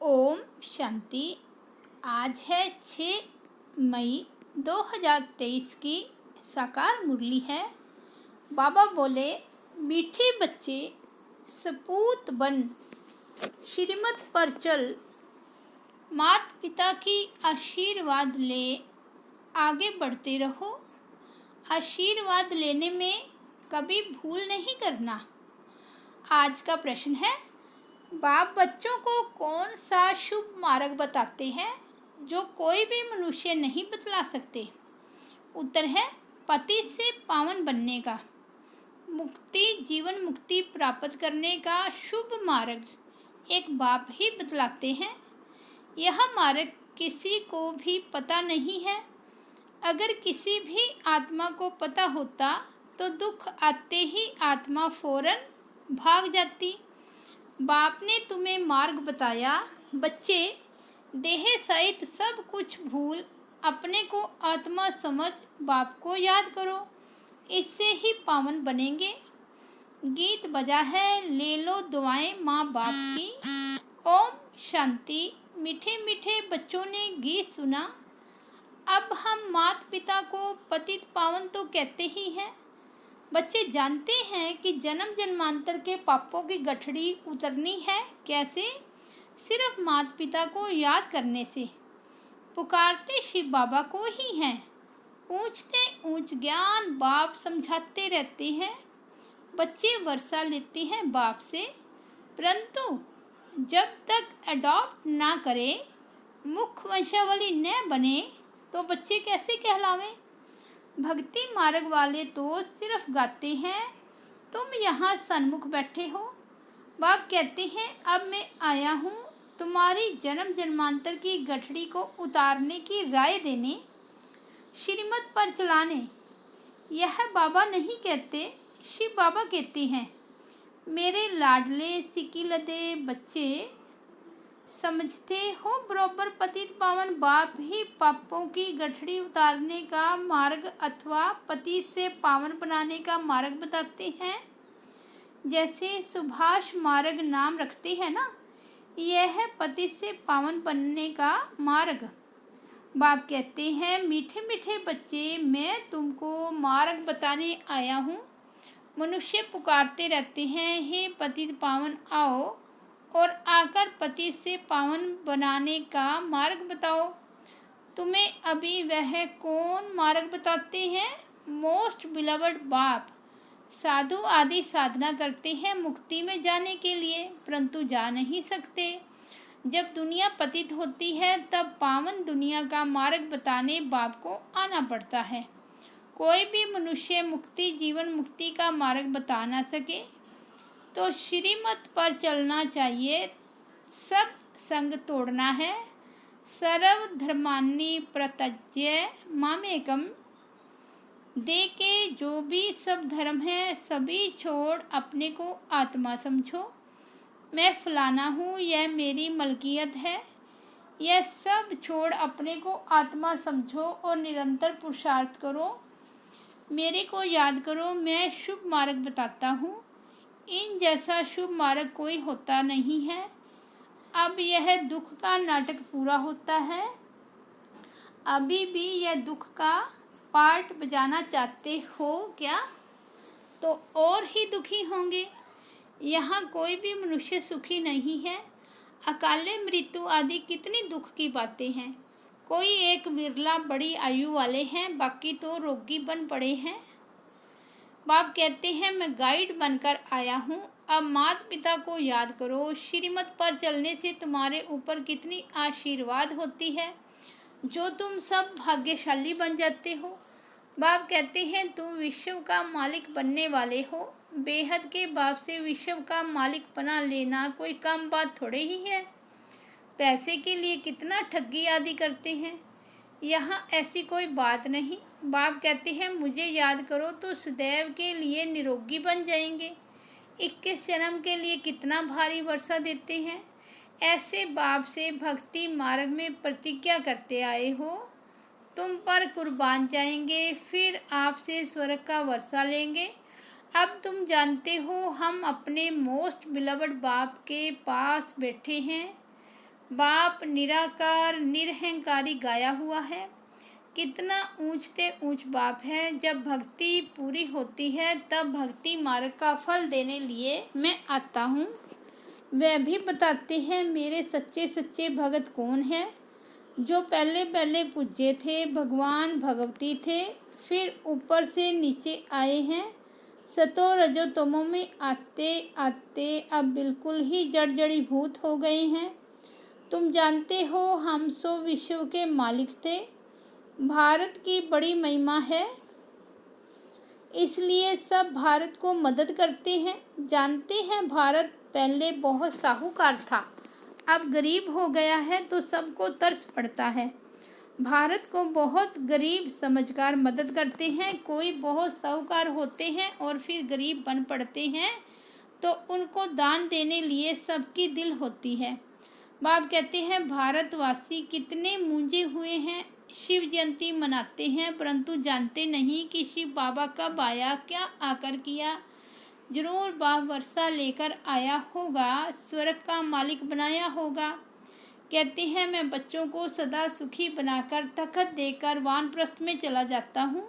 ओम शांति। आज है 6 मई 2023 की साकार मुरली है। बाबा बोले, मीठे बच्चे सपूत बन श्रीमत पर चल, माता पिता की आशीर्वाद ले आगे बढ़ते रहो। आशीर्वाद लेने में कभी भूल नहीं करना। आज का प्रश्न है, बाप बच्चों को कौन सा शुभ मार्ग बताते हैं जो कोई भी मनुष्य नहीं बतला सकते? उत्तर है, पति से पावन बनने का, मुक्ति, जीवन मुक्ति प्राप्त करने का शुभ मार्ग एक बाप ही बतलाते हैं। यह मार्ग किसी को भी पता नहीं है। अगर किसी भी आत्मा को पता होता तो दुख आते ही आत्मा फौरन भाग जाती। बाप ने तुम्हें मार्ग बताया। बच्चे देह सहित सब कुछ भूल अपने को आत्मा समझ बाप को याद करो, इससे ही पावन बनेंगे। गीत बजा है, ले लो दुआएं माँ बाप की। ओम शांति। मीठे मीठे बच्चों ने गीत सुना। अब हम माता पिता को पतित पावन तो कहते ही हैं। बच्चे जानते हैं कि जन्म जन्मांतर के पापों की गठड़ी उतरनी है कैसे? सिर्फ माता पिता को याद करने से। पुकारते शिव बाबा को ही हैं। ऊंचते ऊंच ज्ञान बाप समझाते रहते हैं। बच्चे वर्षा लेते हैं बाप से, परंतु जब तक अडॉप्ट ना करे, मुख्य वंशावली न बने, तो बच्चे कैसे कहलावें? भक्ति मार्ग वाले तो सिर्फ गाते हैं। तुम यहाँ सन्मुख बैठे हो। बाप कहते हैं, अब मैं आया हूँ तुम्हारी जन्म जन्मांतर की गठड़ी को उतारने की राय देने, श्रीमत पर चलाने। यह बाबा नहीं कहते, शिव बाबा कहते हैं। मेरे लाडले सिकिलदे बच्चे, समझते हो बरोबर पतित पावन बाप ही पापों की गठड़ी उतारने का मार्ग अथवा पतित से पावन बनाने का मार्ग बताते हैं। जैसे सुभाष मार्ग नाम रखते हैं ना, यह है पतित से पावन बनने का मार्ग। बाप कहते हैं, मीठे मीठे बच्चे, मैं तुमको मार्ग बताने आया हूँ। मनुष्य पुकारते रहते हैं, हे पतित पावन आओ और आकर पति से पावन बनाने का मार्ग बताओ। तुम्हें अभी वह कौन मार्ग बताते हैं? मोस्ट बिलवड बाप। साधु आदि साधना करते हैं मुक्ति में जाने के लिए, परंतु जा नहीं सकते। जब दुनिया पतित होती है तब पावन दुनिया का मार्ग बताने बाप को आना पड़ता है। कोई भी मनुष्य मुक्ति, जीवन मुक्ति का मार्ग बता ना सके तो श्रीमत पर चलना चाहिए। सब संग तोड़ना है। सर्व धर्मान्नि प्रत्यज्य मामेकम। दे के जो भी सब धर्म है सभी छोड़ अपने को आत्मा समझो। मैं फलाना हूँ, यह मेरी मलकियत है। यह सब छोड़ अपने को आत्मा समझो और निरंतर पुरुषार्थ करो। मेरे को याद करो, मैं शुभ मार्ग बताता हूँ। इन जैसा शुभ मार्ग कोई होता नहीं है। अब यह दुख का नाटक पूरा होता है। अभी भी यह दुख का पार्ट बजाना चाहते हो क्या? तो और ही दुखी होंगे। यहाँ कोई भी मनुष्य सुखी नहीं है। अकाले मृत्यु आदि कितनी दुख की बातें हैं। कोई एक विरला बड़ी आयु वाले हैं, बाकी तो रोगी बन पड़े हैं। बाप कहते हैं, मैं गाइड बनकर आया हूँ। अब माता पिता को याद करो। श्रीमत पर चलने से तुम्हारे ऊपर कितनी आशीर्वाद होती है, जो तुम सब भाग्यशाली बन जाते हो। बाप कहते हैं, तुम विश्व का मालिक बनने वाले हो। बेहद के बाप से विश्व का मालिक बना लेना कोई कम बात थोड़े ही है। पैसे के लिए कितना ठगी आदि करते हैं। यहाँ ऐसी कोई बात नहीं। बाप कहते हैं, मुझे याद करो तो सदैव के लिए निरोगी बन जाएंगे। 21 जन्म के लिए कितना भारी वर्षा देते हैं। ऐसे बाप से भक्ति मार्ग में प्रतिज्ञा करते आए हो। तुम पर कुर्बान जाएंगे, फिर आपसे स्वर्ग का वर्षा लेंगे। अब तुम जानते हो, हम अपने मोस्ट बिलवड बाप के पास बैठे हैं। बाप निराकार निरहंकारी गाया हुआ है। कितना ऊंचते ऊंच बाप है। जब भक्ति पूरी होती है तब भक्ति मार्ग का फल देने लिए मैं आता हूँ। वह भी बताते हैं मेरे सच्चे सच्चे भगत कौन है। जो पहले पहले पूज्य थे, भगवान भगवती थे, फिर ऊपर से नीचे आए हैं। सतो रजो तमो में आते आते अब बिल्कुल ही जड़ जड़ीभूत हो गए हैं। तुम जानते हो हम सो विश्व के मालिक थे। भारत की बड़ी महिमा है, इसलिए सब भारत को मदद करते हैं। जानते हैं भारत पहले बहुत साहूकार था, अब गरीब हो गया है तो सबको तरस पड़ता है। भारत को बहुत गरीब समझकर मदद करते हैं। कोई बहुत साहूकार होते हैं और फिर गरीब बन पड़ते हैं तो उनको दान देने लिए सबकी दिल होती है। बाप कहते हैं भारतवासी कितने मूंझे हुए हैं। शिव जयंती मनाते हैं परंतु जानते नहीं कि शिव बाबा कब आया, क्या आकर किया। जरूर बाप वर्षा लेकर आया होगा, स्वर्ग का मालिक बनाया होगा। कहते हैं मैं बच्चों को सदा सुखी बनाकर तखत देकर वानप्रस्थ में चला जाता हूँ।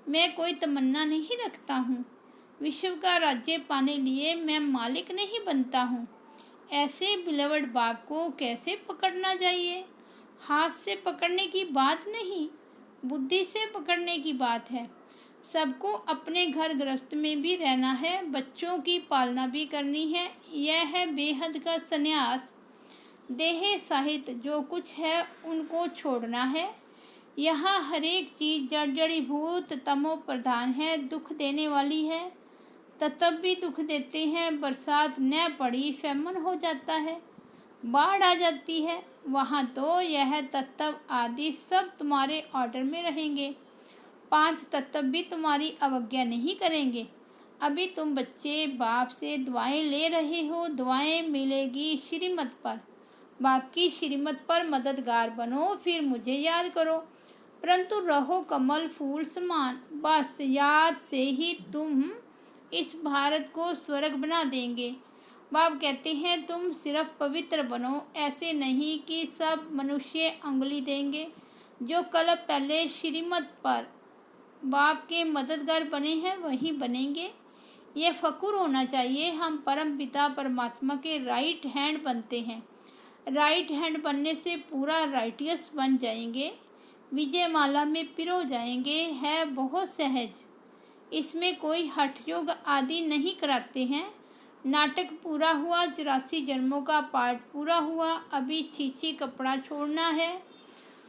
मैं कोई तमन्ना नहीं रखता हूँ। विश्व का राज्य पाने लिए मैं मालिक नहीं बनता हूँ। ऐसे बिलवड बाप को कैसे पकड़ना चाहिए। हाथ से पकड़ने की बात नहीं, बुद्धि से पकड़ने की बात है। सबको अपने घर गृहस्थ में भी रहना है, बच्चों की पालना भी करनी है। यह है बेहद का संन्यास। देह साहित्य जो कुछ है उनको छोड़ना है। यहाँ हर एक चीज़ जड़ जड़ीभूत तमो प्रधान है, दुख देने वाली है। तब भी दुख देते हैं। बरसात न पड़ी फैमन हो जाता है, बाढ़ आ जाती है। वहाँ तो यह तत्व आदि सब तुम्हारे ऑर्डर में रहेंगे। 5 तत्व भी तुम्हारी अवज्ञा नहीं करेंगे। अभी तुम बच्चे बाप से दुआएं ले रहे हो, दुआएं मिलेगी श्रीमत पर। बाप की श्रीमत पर मददगार बनो, फिर मुझे याद करो। परंतु रहो कमल फूल समान, बस याद से ही तुम इस भारत को स्वर्ग बना देंगे। बाप कहते हैं तुम सिर्फ पवित्र बनो, ऐसे नहीं कि सब मनुष्य अंगुली देंगे। जो कल पहले श्रीमत पर बाप के मददगार बने हैं वही बनेंगे। ये फकुर होना चाहिए हम परम पिता परमात्मा के राइट हैंड बनते हैं। राइट हैंड बनने से पूरा राइटियस बन जाएंगे, विजयमाला में पिरो जाएंगे। है बहुत सहज, इसमें कोई हठ योग आदि नहीं कराते हैं। नाटक पूरा हुआ, 84 जन्मों का पाठ पूरा हुआ। अभी छीछी कपड़ा छोड़ना है।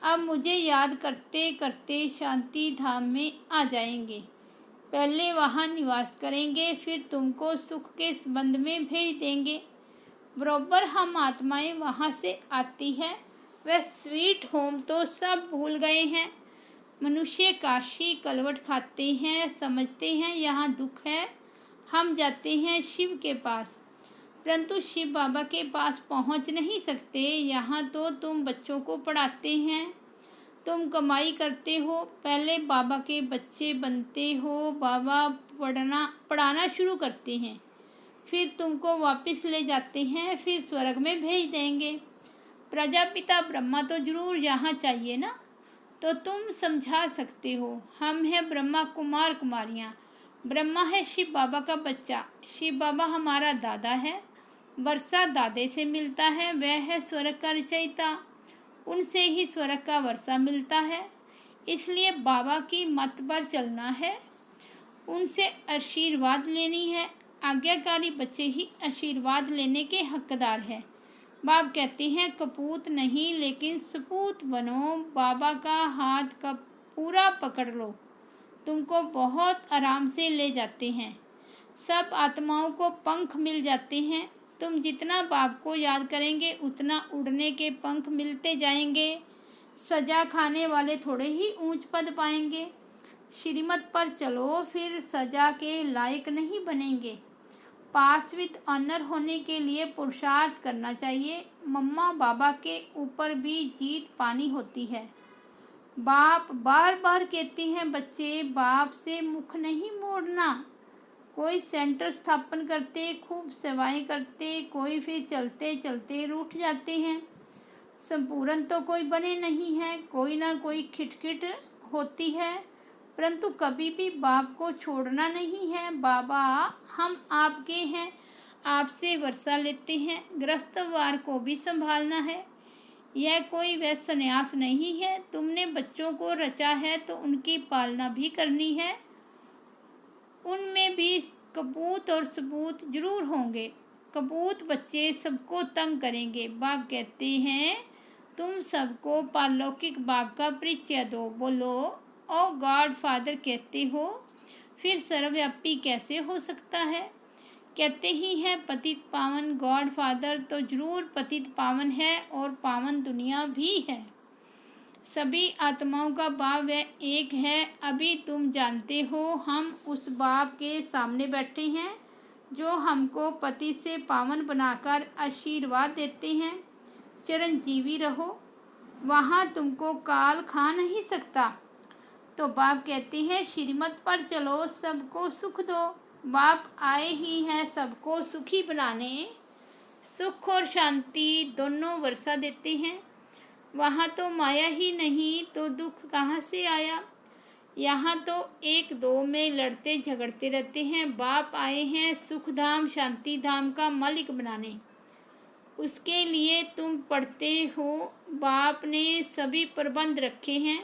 अब मुझे याद करते करते शांति धाम में आ जाएंगे। पहले वहाँ निवास करेंगे, फिर तुमको सुख के संबंध में भेज देंगे। बरोबर हम आत्माएं वहाँ से आती है। वह स्वीट होम तो सब भूल गए हैं। मनुष्य काशी कलवट खाते हैं, समझते हैं यहाँ दुख है। हम जाते हैं शिव के पास, परंतु शिव बाबा के पास पहुँच नहीं सकते। यहाँ तो तुम बच्चों को पढ़ाते हैं, तुम कमाई करते हो, पहले बाबा के बच्चे बनते हो। बाबा पढ़ाना शुरू करते हैं, फिर तुमको वापस ले जाते हैं, फिर स्वर्ग में भेज देंगे। प्रजापिता ब्रह्मा तो जरूर यहाँ चाहिए ना, तो तुम समझा सकते हो। हम हैं ब्रह्मा कुमार कुमारियाँ। ब्रह्मा है शिव बाबा का बच्चा, शिव बाबा हमारा दादा है। वर्षा दादे से मिलता है, वह है स्वर्ग का रचयिता, उनसे ही स्वर्ग का वर्षा मिलता है। इसलिए बाबा की मत पर चलना है, उनसे आशीर्वाद लेनी है। आज्ञाकारी बच्चे ही आशीर्वाद लेने के हकदार हैं। बाप कहते हैं कपूत नहीं लेकिन सपूत बनो। बाबा का हाथ का पूरा पकड़ लो, तुमको बहुत आराम से ले जाते हैं। सब आत्माओं को पंख मिल जाते हैं। तुम जितना बाप को याद करेंगे उतना उड़ने के पंख मिलते जाएंगे। सजा खाने वाले थोड़े ही ऊंच पद पाएंगे। श्रीमत पर चलो, फिर सजा के लायक नहीं बनेंगे। पास विद ऑनर होने के लिए पुरुषार्थ करना चाहिए। मम्मा बाबा के ऊपर भी जीत पानी होती है। बाप बार बार कहते हैं बच्चे बाप से मुख नहीं मोड़ना। कोई सेंटर स्थापन करते, खूब सेवाएं करते, कोई फिर चलते चलते रूठ जाते हैं। संपूर्ण तो कोई बने नहीं है, कोई ना कोई खिटखिट होती है, परंतु कभी भी बाप को छोड़ना नहीं है। बाबा हम आपके हैं, आपसे वर्षा लेते हैं, गृहस्थवार को भी संभालना है। यह कोई वह संन्यास नहीं है। तुमने बच्चों को रचा है तो उनकी पालना भी करनी है। उनमें भी कपूत और सपूत जरूर होंगे। कपूत बच्चे सबको तंग करेंगे। बाप कहते हैं तुम सबको पारलौकिक बाप का परिचय दो। बोलो ओ गॉड फादर कहते हो, फिर सर्वव्यापी कैसे हो सकता है? कहते ही हैं पतित पावन गॉड फादर, तो जरूर पतित पावन है और पावन दुनिया भी है। सभी आत्माओं का बाप वह एक है। अभी तुम जानते हो हम उस बाप के सामने बैठे हैं जो हमको पति से पावन बनाकर आशीर्वाद देते हैं। चिरंजीवी रहो, वहाँ तुमको काल खा नहीं सकता। तो बाप कहते हैं श्रीमत पर चलो, सबको सुख दो। बाप आए ही हैं सबको सुखी बनाने। सुख और शांति दोनों वर्षा देते हैं। वहाँ तो माया ही नहीं तो दुख कहाँ से आया? यहाँ तो एक दो में लड़ते झगड़ते रहते हैं। बाप आए हैं सुख धाम शांति धाम का मालिक बनाने। उसके लिए तुम पढ़ते हो। बाप ने सभी प्रबंध रखे हैं,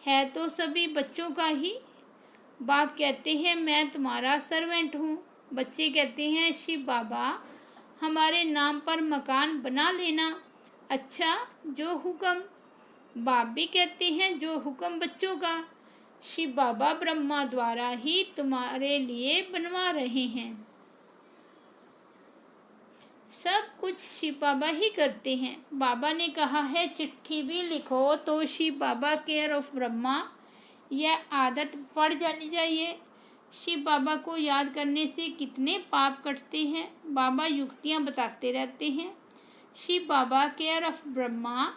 है तो सभी बच्चों का ही। बाप कहते हैं मैं तुम्हारा सर्वेंट हूँ। बच्चे कहते हैं शिव बाबा हमारे नाम पर मकान बना लेना। अच्छा जो हुक्म। बाप भी कहते हैं जो हुक्म बच्चों का। शिव बाबा ब्रह्मा द्वारा ही तुम्हारे लिए बनवा रहे हैं। सब कुछ शिव बाबा ही करते हैं। बाबा ने कहा है चिट्ठी भी लिखो तो शिव बाबा केयर ऑफ ब्रह्मा, यह आदत पड़ जानी चाहिए। शिव बाबा को याद करने से कितने पाप कटते हैं। बाबा युक्तियाँ बताते रहते हैं। शिव बाबा केयर ऑफ ब्रह्मा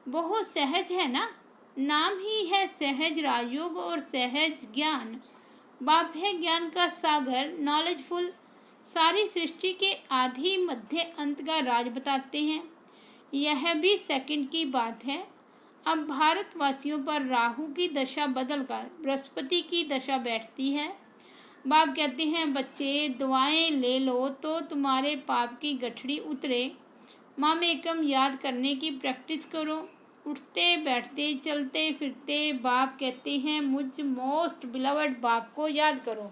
बहुत सहज है ना, नाम ही है सहज राजयोग और सहज ज्ञान। बाप है ज्ञान का सागर, नॉलेजफुल। सारी सृष्टि के आदि मध्य अंत का राज बताते हैं। यह भी सेकंड की बात है। अब भारतवासियों पर राहु की दशा बदलकर बृहस्पति की दशा बैठती है। बाप कहते हैं बच्चे दुआएं ले लो तो तुम्हारे पाप की गठड़ी उतरे। माम एकम याद करने की प्रैक्टिस करो। उठते बैठते चलते फिरते बाप कहते हैं मुझ मोस्ट बिलवड बाप को याद करो।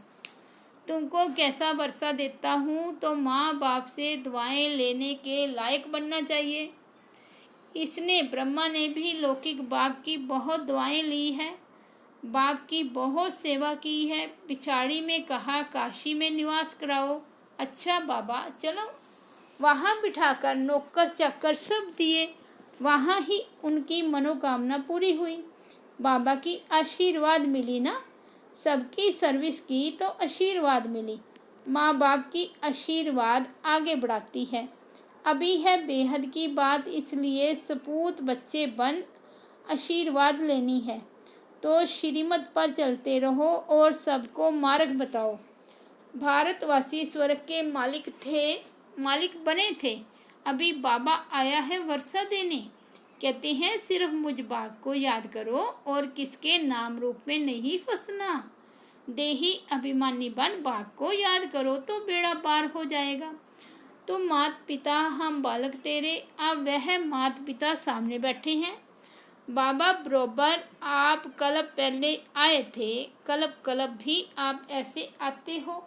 तुमको कैसा वर्षा देता हूँ तो माँ बाप से दुआएं लेने के लायक बनना चाहिए। इसने ब्रह्मा ने भी लौकिक बाप की बहुत दुआएं ली है, बाप की बहुत सेवा की है। पिछाड़ी में कहा काशी में निवास कराओ। अच्छा बाबा चलो, वहाँ बिठाकर नौकर चाकर सब दिए। वहाँ ही उनकी मनोकामना पूरी हुई। बाबा की आशीर्वाद मिली ना, सबकी सर्विस की तो आशीर्वाद मिली। माँ बाप की आशीर्वाद आगे बढ़ाती है। अभी है बेहद की बात, इसलिए सपूत बच्चे बन आशीर्वाद लेनी है। तो श्रीमत पर चलते रहो और सबको मार्ग बताओ। भारतवासी स्वर्ग के मालिक बने थे। अभी बाबा आया है वर्षा देने। कहते हैं सिर्फ मुझ बाप को याद करो और किसके नाम रूप में नहीं फंसना। देही अभिमानी बन बाप को याद करो तो बेड़ा पार हो जाएगा। तुम मात पिता हम बालक तेरे। अब वह मात पिता सामने बैठे हैं। बाबा बरोबर आप कल्प पहले आए थे, कल्प भी आप ऐसे आते हो,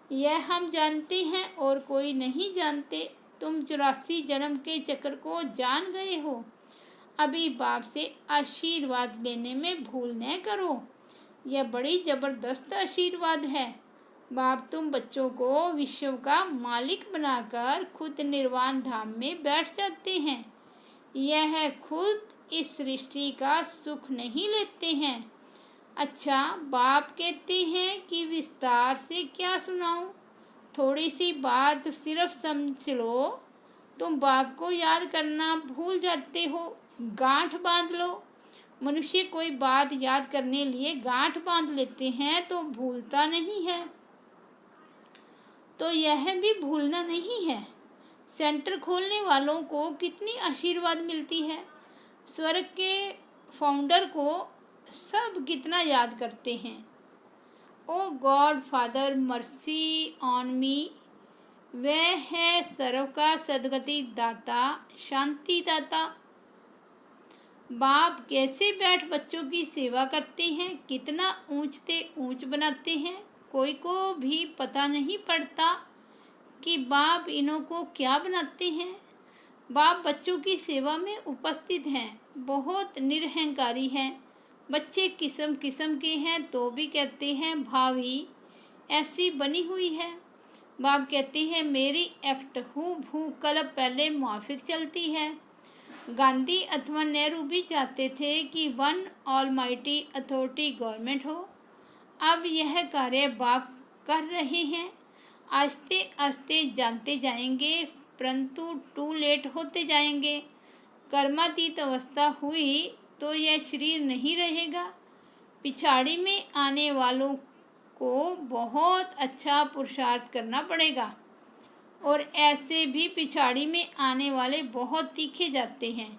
यह हम जानते हैं और कोई नहीं जानते। तुम 84 जन्म के चक्र को जान गए हो। अभी बाप से आशीर्वाद लेने में भूल न करो। यह बड़ी जबरदस्त आशीर्वाद है। बाप तुम बच्चों को विश्व का मालिक बनाकर खुद निर्वाण धाम में बैठ जाते हैं। यह खुद इस सृष्टि का सुख नहीं लेते हैं। अच्छा बाप कहते हैं कि विस्तार से क्या सुनाऊं? थोड़ी सी बात सिर्फ समझ लो। तुम बाप को याद करना भूल जाते हो, गांठ बांध लो। मनुष्य कोई बात याद करने लिए गांठ बांध लेते हैं तो भूलता नहीं है। तो यह भी भूलना नहीं है। सेंटर खोलने वालों को कितनी आशीर्वाद मिलती है। स्वर्ग के फाउंडर को सब कितना याद करते हैं। O God father mercy on me, वह है सर्व का सदगति दाता, शांति दाता। बाप कैसे बैठ बच्चों की सेवा करते हैं, कितना ऊंचते ऊंच बनाते हैं। कोई को भी पता नहीं पड़ता कि बाप इन्हों को क्या बनाते हैं। बाप बच्चों की सेवा में उपस्थित हैं, बहुत निरहंकारी हैं। बच्चे किस्म किस्म के हैं तो भी कहते हैं भावी ऐसी बनी हुई है। बाप कहते हैं मेरी एक्ट हूबहू कल्प पहले माफिक चलती है। गांधी अथवा नेहरू भी चाहते थे कि वन ऑलमाइटी अथॉरिटी गवर्नमेंट हो। अब यह कार्य बाप कर रहे हैं। आस्ते आस्ते जानते जाएंगे, परंतु टू लेट होते जाएंगे। कर्मातीत अवस्था हुई तो यह शरीर नहीं रहेगा। पिछाड़ी में आने वालों को बहुत अच्छा पुरुषार्थ करना पड़ेगा, और ऐसे भी पिछाड़ी में आने वाले बहुत तीखे जाते हैं।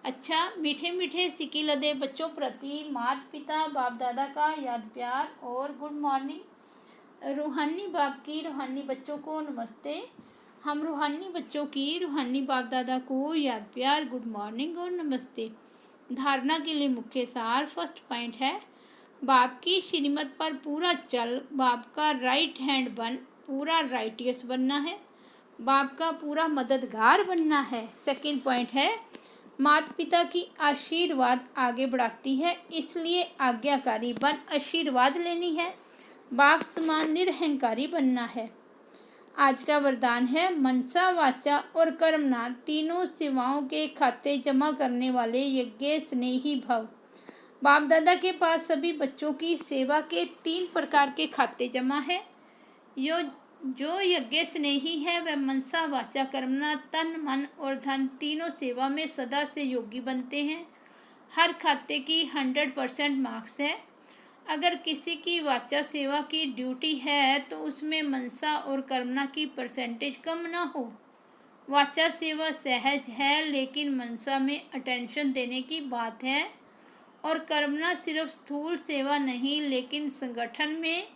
अच्छा, मीठे मीठे सिक्के लदे बच्चों प्रति माता पिता बाप दादा का याद प्यार और गुड मॉर्निंग। रूहानी बाप की रूहानी बच्चों को नमस्ते। हम रूहानी बच्चों की रूहानी बाप दादा को याद प्यार, गुड मॉर्निंग और नमस्ते। धारणा के लिए मुख्य सार फर्स्ट पॉइंट है, बाप की श्रीमत पर पूरा चल, बाप का राइट हैंड बन, पूरा राइटियस बनना है, बाप का पूरा मददगार बनना है। सेकंड पॉइंट है, माता पिता की आशीर्वाद आगे बढ़ाती है, इसलिए आज्ञाकारी बन आशीर्वाद लेनी है। बाप समान निरहंकारी बनना है। आज का वरदान है, मनसा वाचा और कर्मना तीनों सेवाओं के खाते जमा करने वाले यज्ञ स्नेही भव। बाप दादा के पास सभी बच्चों की सेवा के 3 प्रकार के खाते जमा है। जो यज्ञ स्नेही है वह मनसा वाचा कर्मना तन मन और धन तीनों सेवा में सदा से योगी बनते हैं। हर खाते की 100% मार्क्स है। अगर किसी की वाचा सेवा की ड्यूटी है तो उसमें मनसा और कर्मना की परसेंटेज कम ना हो। वाचा सेवा सहज है, लेकिन मनसा में अटेंशन देने की बात है, और कर्मना सिर्फ स्थूल सेवा नहीं, लेकिन संगठन में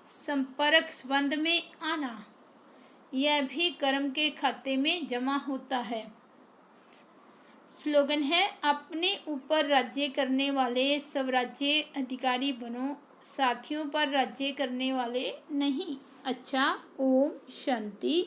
संपर्क संबंध में आना, यह भी कर्म के खाते में जमा होता है। स्लोगन है, अपने ऊपर राज्य करने वाले स्वराज्य अधिकारी बनो, साथियों पर राज्य करने वाले नहीं। अच्छा, ओम शांति।